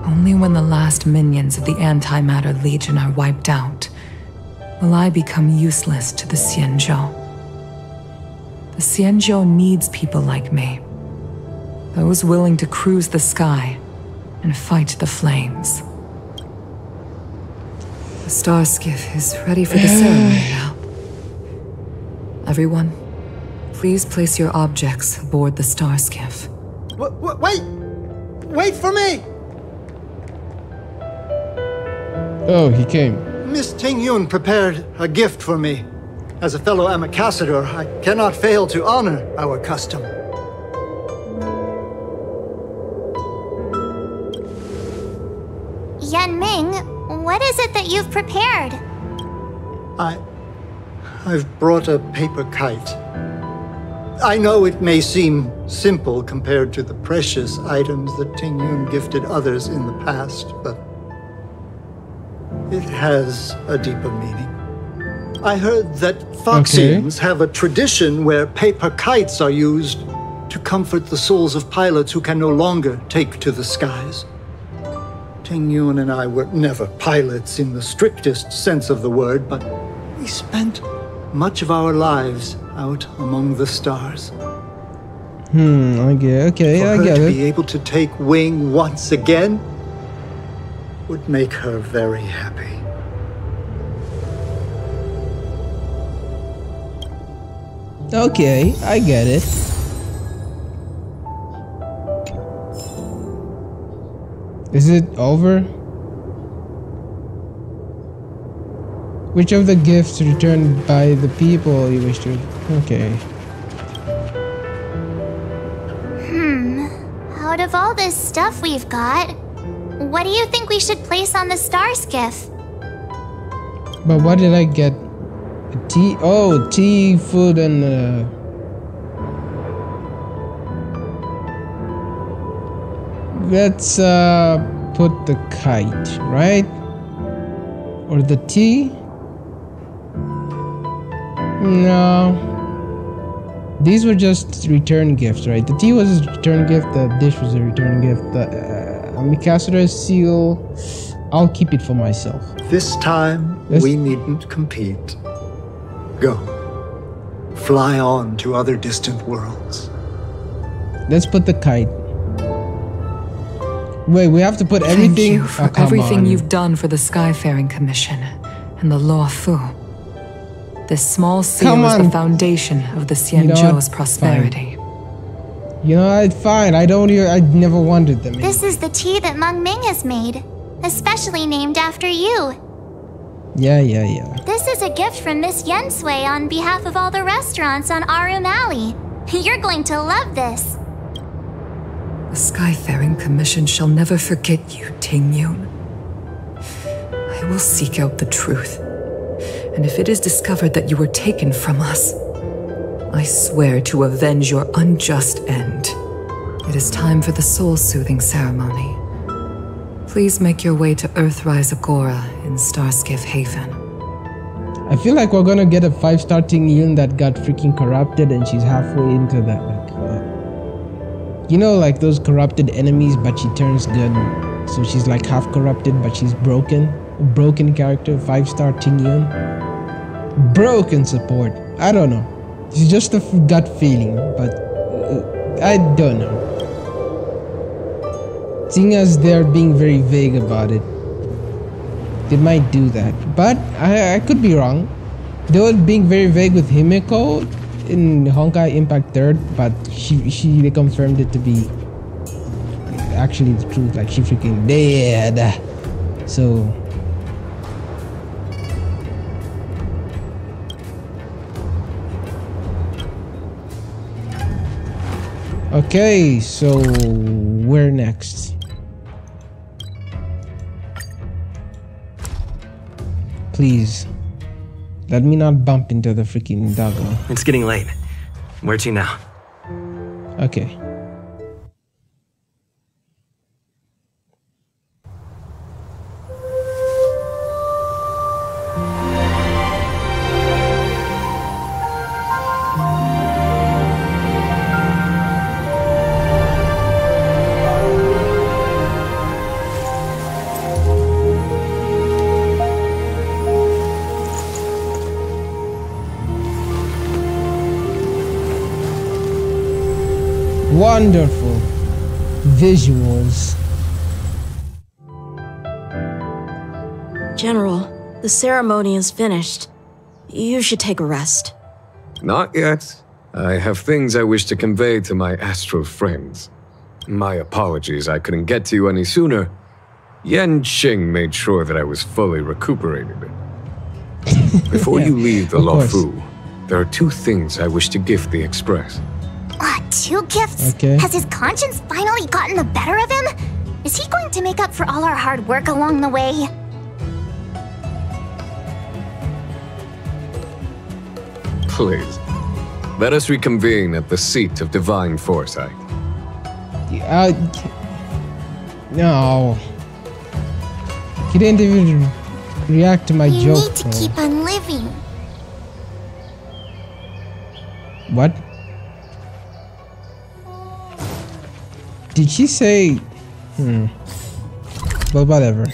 Only when the last minions of the Antimatter Legion are wiped out will I become useless to the Xianzhou. The Xianzhou needs people like me, those willing to cruise the sky and fight the flames. The star skiff is ready for the ceremony now. Everyone, please place your objects aboard the star skiff. Wait! Wait for me! Oh, he came. Miss Ting Yun prepared a gift for me. As a fellow amicassador, I cannot fail to honor our custom. Yanming, what is it that you've prepared? I've brought a paper kite. I know it may seem simple compared to the precious items that Ting Yun gifted others in the past, but it has a deeper meaning. I heard that Foxians have a tradition where paper kites are used to comfort the souls of pilots who can no longer take to the skies. Ting Yun and I were never pilots in the strictest sense of the word, but we spent much of our lives out among the stars. I get okay, I get it. For her to be able to take wing once again would make her very happy. Okay, I get it. Is it over? Which of the gifts returned by the people you wish to... Okay. Out of all this stuff we've got, what do you think we should place on the star skiff? But what did I get? Tea? Oh, tea, food, and... Let's put the kite, right? Or the tea? No. These were just return gifts, right? The tea was a return gift, the dish was a return gift, the amicassador seal, I'll keep it for myself. This time, we needn't compete. Go. Fly on to other distant worlds. Let's put the kite. Wait, we have to put everything... Thank you for everything you've done for the Skyfaring Commission and the Law Fu. This small seal is the foundation of the Xianzhou's prosperity. You know, it's fine. I never wanted them. This is the tea that Meng Ming has made, especially named after you. Yeah. This is a gift from Miss Yensui on behalf of all the restaurants on Arum Alley. You're going to love this. The Skyfaring Commission shall never forget you, Ting Yun. I will seek out the truth. And if it is discovered that you were taken from us, I swear to avenge your unjust end. It is time for the soul-soothing ceremony. Please make your way to Earthrise Agora in Starskiff Haven. I feel like we're gonna get a 5-star Ting Yun that got freaking corrupted and she's halfway into that. Like, you know, like those corrupted enemies, but she turns good. So she's like half corrupted, but she's broken. A broken character, 5-star Ting Yun. Broken support. I don't know. It's just a gut feeling, but I don't know. Seeing as they're being very vague about it, they might do that. But I could be wrong. They were being very vague with Himiko in Honkai Impact 3rd, but they confirmed it to be actually the truth. Like she freaking dead. So. Okay, so where next? Please, let me not bump into the freaking doggo. It's getting late. Where to now? Okay. Wonderful visuals. General, the ceremony is finished. You should take a rest. Not yet. I have things I wish to convey to my astral friends. My apologies I couldn't get to you any sooner. Yen Qing made sure that I was fully recuperated. Before you leave the Luofu, there are 2 things I wish to gift the Express. 2 gifts? Okay. Has his conscience finally gotten the better of him? Is he going to make up for all our hard work along the way? Please, let us reconvene at the seat of divine foresight. No. He didn't even react to my joke. You need to keep on living. What? Did she say? Well, whatever.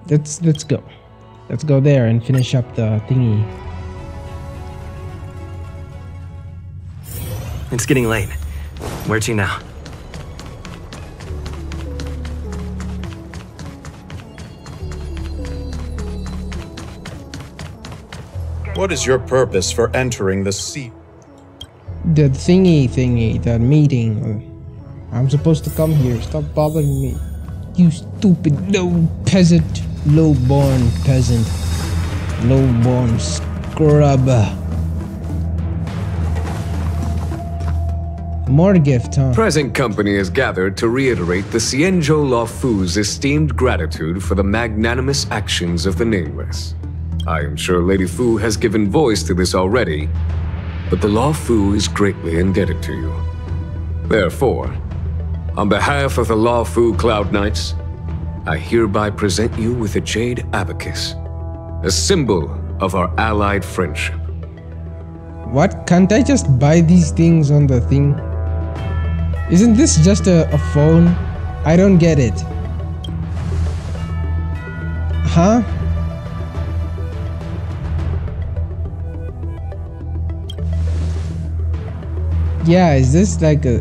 Let's go. Let's go there and finish up the thingy. It's getting late. Where to now? What is your purpose for entering the seat? The thingy, the meeting. I'm supposed to come here. Stop bothering me. You stupid low-born peasant. Low-born scrub. More gift, huh? Present company is gathered to reiterate the Xianzhou Luofu's esteemed gratitude for the magnanimous actions of the Nameless. I am sure Lady Fu has given voice to this already, but the Luofu is greatly indebted to you. Therefore, on behalf of the Luofu Cloud Knights, I hereby present you with a jade abacus, a symbol of our allied friendship. What? Can't I just buy these things on the thing? Isn't this just a phone? I don't get it. Huh? Yeah, is this like a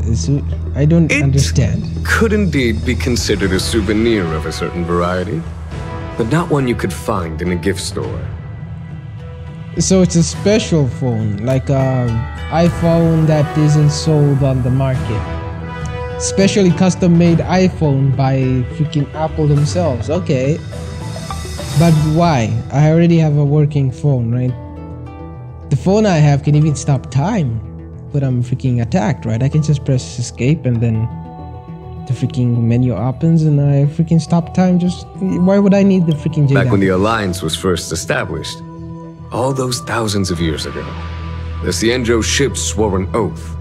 I don't understand. Could indeed be considered a souvenir of a certain variety, but not one you could find in a gift store. So it's a special phone, like a iPhone that isn't sold on the market. Specially custom-made iPhone by freaking Apple themselves. Okay. But why? I already have a working phone, right? The phone I have can even stop time when I'm freaking attacked, right? I can just press escape and then the freaking menu opens and I freaking stop time. Just why would I need the freaking jade? Back when the Alliance was first established, all those thousands of years ago, the Xianzhou ships swore an oath,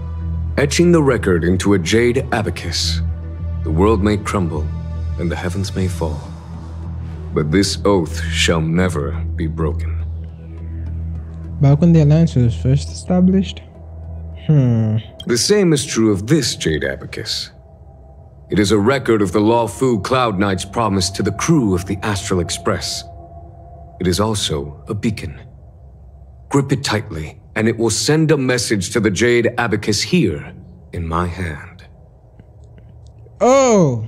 etching the record into a jade abacus. The world may crumble, and the heavens may fall. But this oath shall never be broken. Back when the Alliance was first established? The same is true of this Jade Abacus. It is a record of the Lawfu Cloud Knight's promise to the crew of the Astral Express. It is also a beacon. Grip it tightly, and it will send a message to the Jade Abacus here, in my hand. Oh!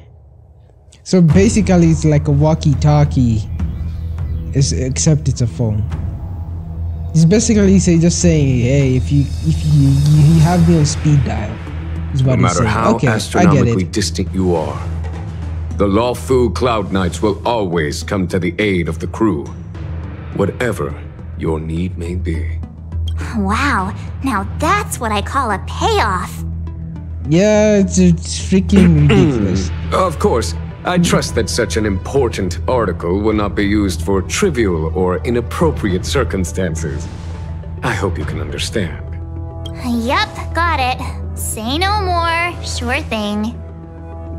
So basically it's like a walkie-talkie, except it's a phone. It's basically just saying, hey, if you have me on speed dial, is what no matter how okay, astronomically distant you are, the Lawfu Cloud Knights will always come to the aid of the crew, whatever your need may be. Wow, now that's what I call a payoff. Yeah, it's freaking ridiculous. Of course, I trust that such an important article will not be used for trivial or inappropriate circumstances. I hope you can understand. Yep, got it. Say no more. Sure thing.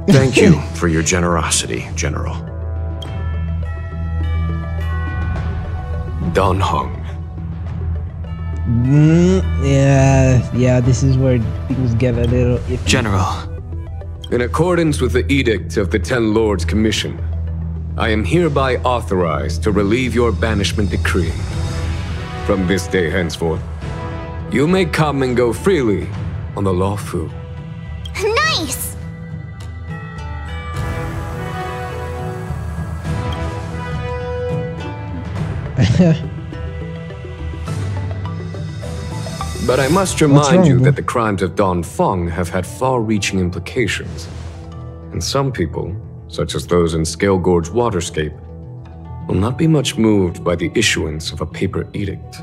Thank you for your generosity, General. Don Hung. Yeah, this is where things get a little iffy. General. In accordance with the Edict of the Ten Lords Commission, I am hereby authorized to relieve your banishment decree. From this day henceforth, you may come and go freely on the Lawfu. Nice! But I must remind you that the crimes of Don Feng have had far-reaching implications. And some people, such as those in Scale Gorge Waterscape, will not be much moved by the issuance of a paper edict.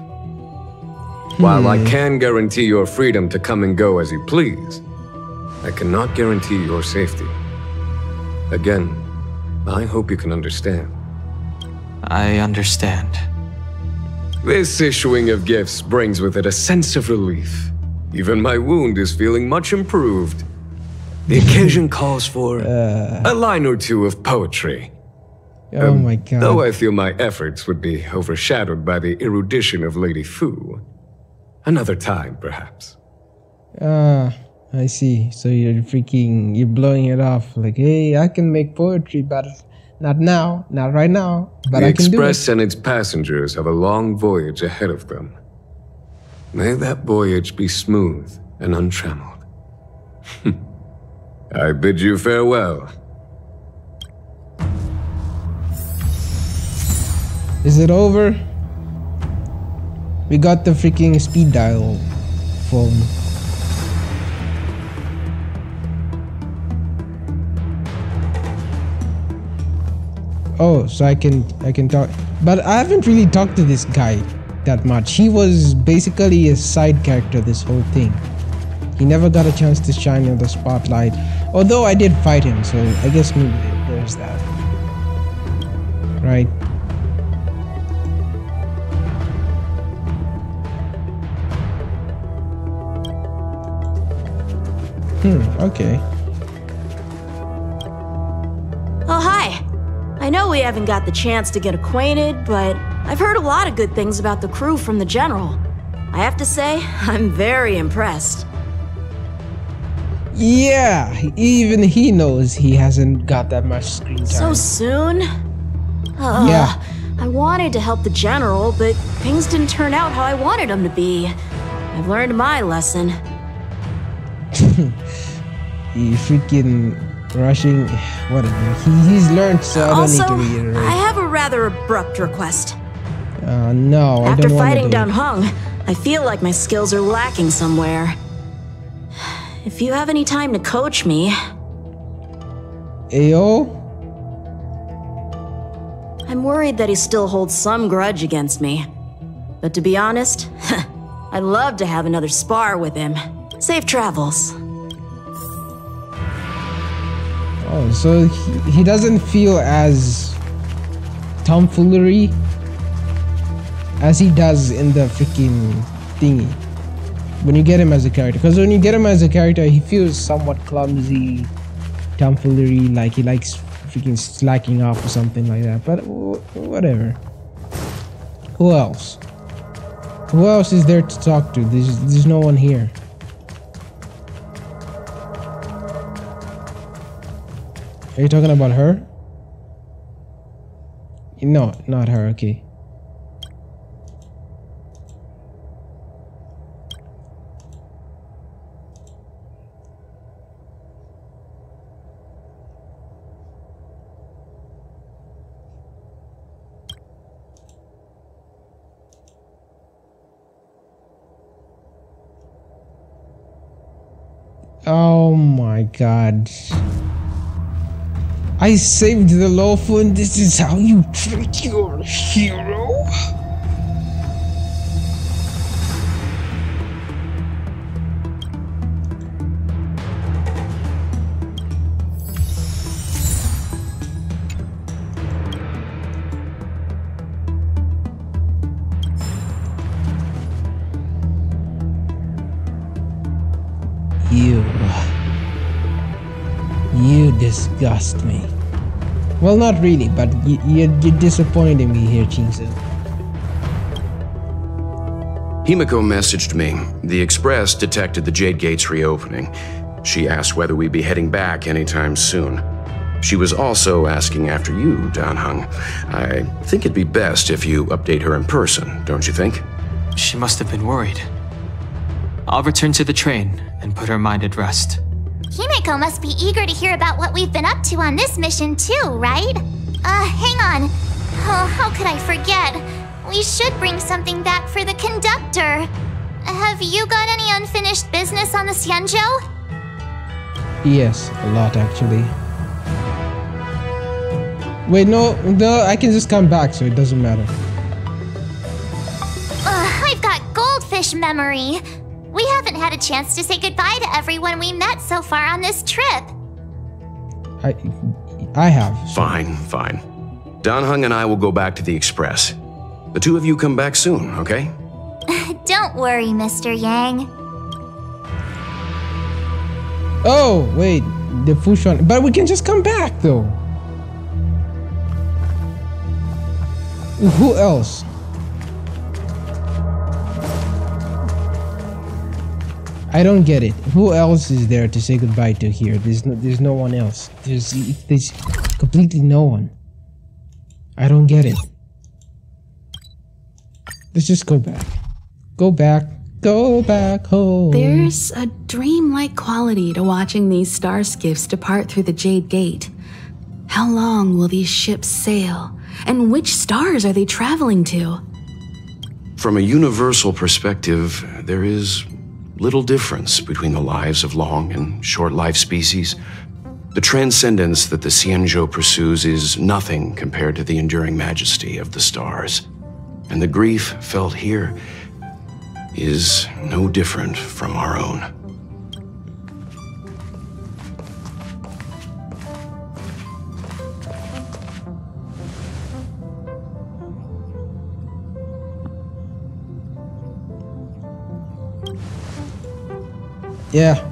While I can guarantee your freedom to come and go as you please, I cannot guarantee your safety. Again, I hope you can understand. I understand. This issuing of gifts brings with it a sense of relief. Even my wound is feeling much improved. The occasion calls for a line or two of poetry. Oh my god. Though I feel my efforts would be overshadowed by the erudition of Lady Fu. Another time, perhaps. I see. So you're blowing it off like, hey, I can make poetry, but not now, not right now, but I can do it. The Express and its passengers have a long voyage ahead of them. May that voyage be smooth and untrammeled. I bid you farewell. Is it over? We got the freaking speed dial phone. Oh, so I can talk, but I haven't really talked to this guy that much. He was basically a side character this whole thing. He never got a chance to shine in the spotlight, although I did fight him, so I guess maybe there's that. Right. Okay. Oh, hi. I know we haven't got the chance to get acquainted, but I've heard a lot of good things about the crew from the General. I have to say, I'm very impressed. Yeah, even he knows he hasn't got that much screen time. So soon? Yeah. I wanted to help the General, but things didn't turn out how I wanted them to be. I've learned my lesson. You freaking rushing, whatever. He's learned, so I don't need to reiterate. I have a rather abrupt request. No, I After don't want to fighting Don Hung, I feel like my skills are lacking somewhere. If you have any time to coach me... Ayo? I'm worried that he still holds some grudge against me. But to be honest, I'd love to have another spar with him. Safe travels. Oh, so he doesn't feel as tomfoolery as he does in the freaking thingy when you get him as a character. Because when you get him as a character, he feels somewhat clumsy, tomfoolery, like he likes freaking slacking off or something like that. But whatever. Who else? Who else is there to talk to? There's no one here. Are you talking about her? No, not her. Okay. Oh my god. I saved the Lofu and this is how you treat your hero? You disgust me. Well, not really, but you're disappointing me here, Chinsu. Himiko messaged me. The Express detected the Jade Gate's reopening. She asked whether we'd be heading back anytime soon. She was also asking after you, Danheng. I think it'd be best if you update her in person, don't you think? She must have been worried. I'll return to the train and put her mind at rest. Himiko must be eager to hear about what we've been up to on this mission too, right? Hang on. Oh, how could I forget? We should bring something back for the conductor. Have you got any unfinished business on the Xianzhou? Yes, a lot actually. Wait, no, I can just come back, so it doesn't matter. I've got goldfish memory. We haven't had a chance to say goodbye to everyone we met so far on this trip. I have. So. Fine. Danheng and I will go back to the Express. The two of you come back soon, okay? Don't worry, Mr. Yang. Oh, wait, the Fushan. But we can just come back, though. Who else? I don't get it. Who else is there to say goodbye to here? There's no one else. There's completely no one. I don't get it. Let's just go back. Go back home. There's a dreamlike quality to watching these star skiffs depart through the Jade Gate. How long will these ships sail? And which stars are they traveling to? From a universal perspective, there is little difference between the lives of long and short-lived species. The transcendence that the Xianzhou pursues is nothing compared to the enduring majesty of the stars. And the grief felt here is no different from our own. Yeah.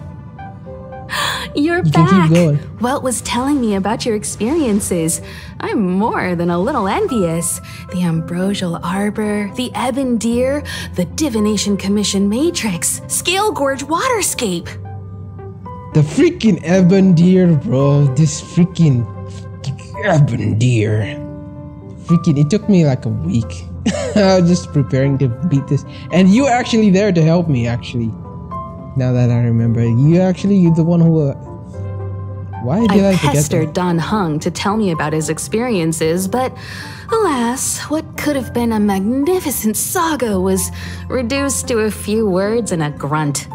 You're you back. Can keep going. Welt was telling me about your experiences. I'm more than a little envious. The Ambrosial Arbor, the Ebon Deer, the Divination Commission Matrix, Scale Gorge Waterscape. The freaking Ebon Deer, bro. This freaking Ebon Deer. Freaking, it took me like a week. I was just preparing to beat this. And you were actually there to help me, actually. Now that I remember, you're the one who. Why did I forget pestered Danheng to tell me about his experiences, but alas, what could have been a magnificent saga was reduced to a few words and a grunt.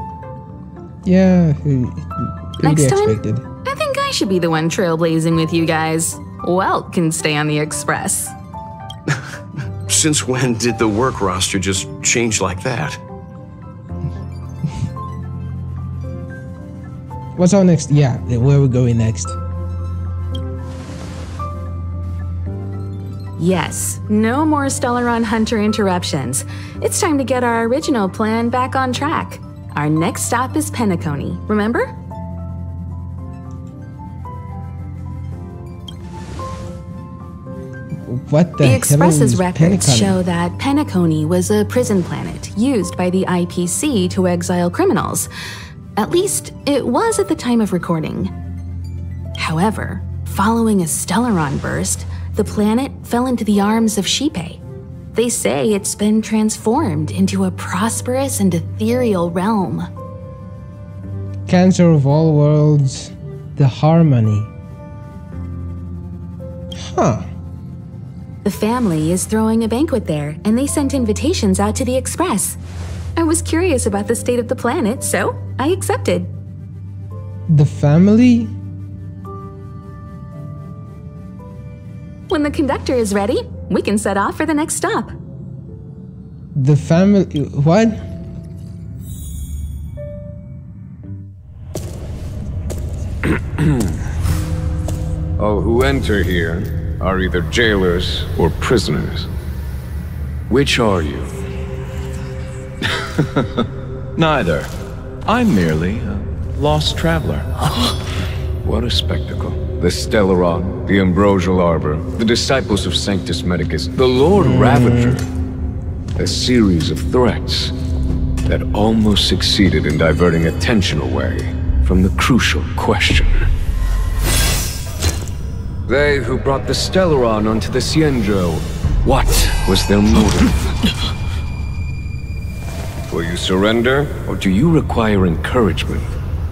Yeah, next time, expected. I think I should be the one trailblazing with you guys. Welt can stay on the Express. Since when did the work roster just change like that? What's our next? Yeah, where are we going next? Yes, no more Stellaron Hunter interruptions. It's time to get our original plan back on track. Our next stop is Penacony, remember? What the The Express's hell is records Penacony? show that Penacony was a prison planet used by the IPC to exile criminals. At least, it was at the time of recording. However, following a Stellaron burst, the planet fell into the arms of Shipe. They say it's been transformed into a prosperous and ethereal realm. Cancer of all worlds, the harmony. Huh. The family is throwing a banquet there, and they sent invitations out to the Express. I was curious about the state of the planet, so I accepted. The family? When the conductor is ready, we can set off for the next stop. The family... What? All who enter here are either jailers or prisoners. Which are you? Neither. I'm merely a lost traveler. What a spectacle. The Stellaron, the Ambrosial Arbor, the disciples of Sanctus Medicus, the Lord Ravager. A series of threats that almost succeeded in diverting attention away from the crucial question. They who brought the Stellaron onto the Cienjo, what was their motive? Will you surrender, or do you require encouragement?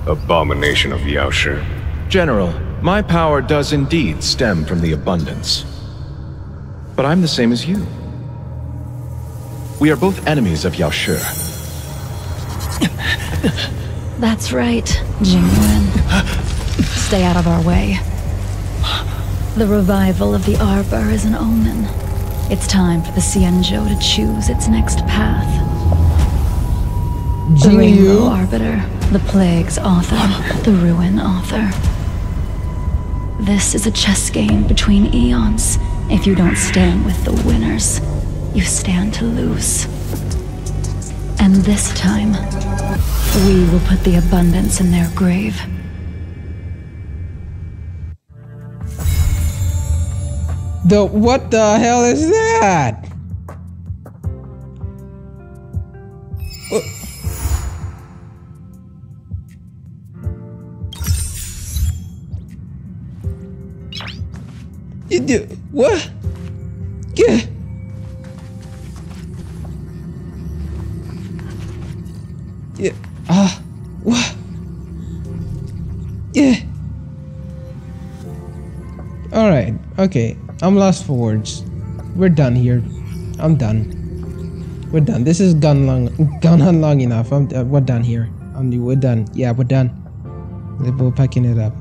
Abomination of Yaoshi. General, my power does indeed stem from the abundance. But I'm the same as you. We are both enemies of Yaoshi. That's right, Jingwen. Stay out of our way. The revival of the Arbor is an omen. It's time for the Cienjo to choose its next path. The Rainbow Arbiter, the Plague's author, the Ruin author. This is a chess game between eons. If you don't stand with the winners, you stand to lose. And this time, we will put the abundance in their grave. What the hell is that? You do what? Yeah. Yeah. What? Yeah. All right. Okay. I'm lost for words. We're done here. I'm done. We're done. This has gone on long enough. We're done here. We're done. Yeah, we're done. We're packing it up.